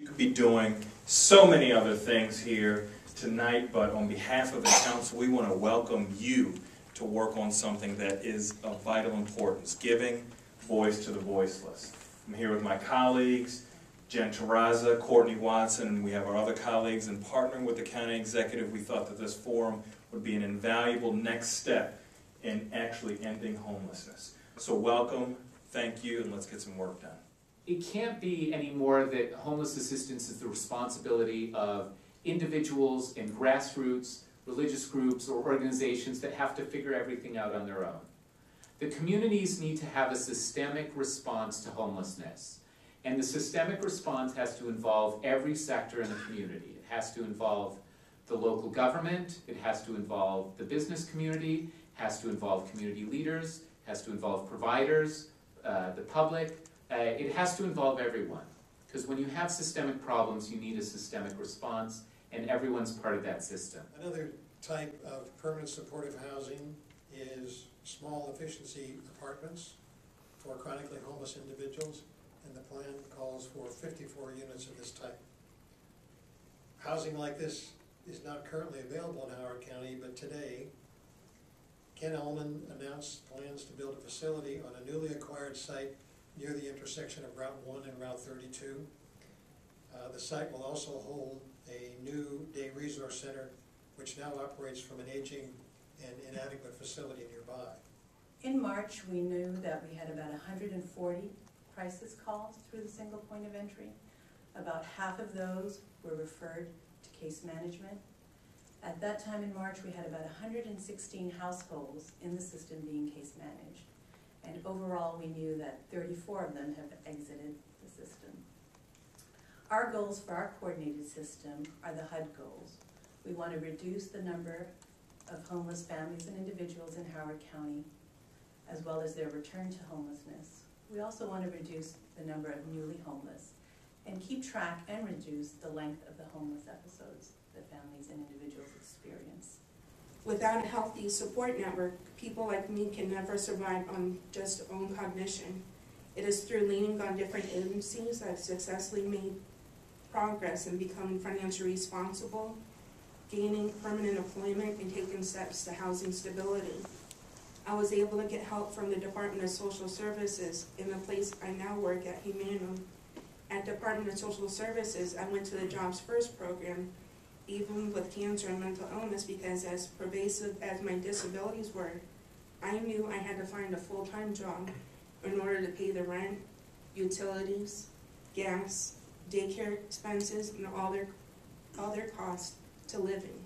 You could be doing so many other things here tonight, but on behalf of the council, we want to welcome you to work on something that is of vital importance, giving voice to the voiceless. I'm here with my colleagues, Jen Terraza, Courtney Watson, and we have our other colleagues, and partnering with the county executive, we thought that this forum would be an invaluable next step in actually ending homelessness. So welcome, thank you, and let's get some work done. It can't be anymore that homeless assistance is the responsibility of individuals and grassroots, religious groups, or organizations that have to figure everything out on their own. The communities need to have a systemic response to homelessness. And the systemic response has to involve every sector in the community. It has to involve the local government, it has to involve the business community, has to involve community leaders, has to involve providers, the public. It has to involve everyone, because when you have systemic problems, you need a systemic response, and everyone's part of that system. Another type of permanent supportive housing is small efficiency apartments for chronically homeless individuals, and the plan calls for 54 units of this type. Housing like this is not currently available in Howard County, but today, Ken Ullman announced plans to build a facility on a newly acquired site near the intersection of Route 1 and Route 32. The site will also hold a new day resource center, which now operates from an aging and inadequate facility nearby. In March, we knew that we had about 140 crisis calls through the single point of entry. About half of those were referred to case management. At that time in March, we had about 116 households in the system being case managed. And overall, we knew that 34 of them have exited the system. Our goals for our coordinated system are the HUD goals. We want to reduce the number of homeless families and individuals in Howard County, as well as their return to homelessness. We also want to reduce the number of newly homeless and keep track and reduce the length of the homeless episodes that families and individuals experience. Without a healthy support network, people like me can never survive on just own cognition. It is through leaning on different agencies that I've successfully made progress in becoming financially responsible, gaining permanent employment, and taking steps to housing stability. I was able to get help from the Department of Social Services in the place I now work at Humano. At Department of Social Services, I went to the Jobs First program, even with cancer and mental illness, because as pervasive as my disabilities were, I knew I had to find a full-time job in order to pay the rent, utilities, gas, daycare expenses, and all their costs to living.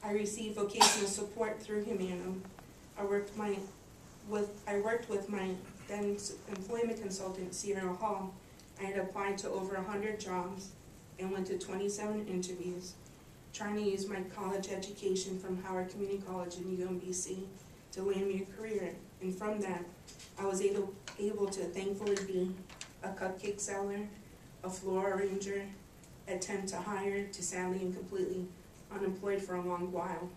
I received vocational support through Humano. I worked with my then employment consultant, Sierra Hall. I had applied to over 100 jobs and went to 27 interviews, trying to use my college education from Howard Community College in UMBC to land me a career. And from that, I was able to thankfully be a cupcake seller, a floor arranger, attempt to hire, to sadly and completely unemployed for a long while.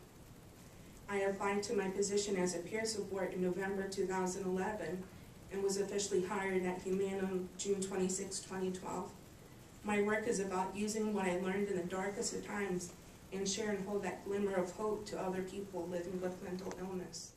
I applied to my position as a peer support in November 2011 and was officially hired at Humano June 26, 2012. My work is about using what I learned in the darkest of times and share and hold that glimmer of hope to other people living with mental illness.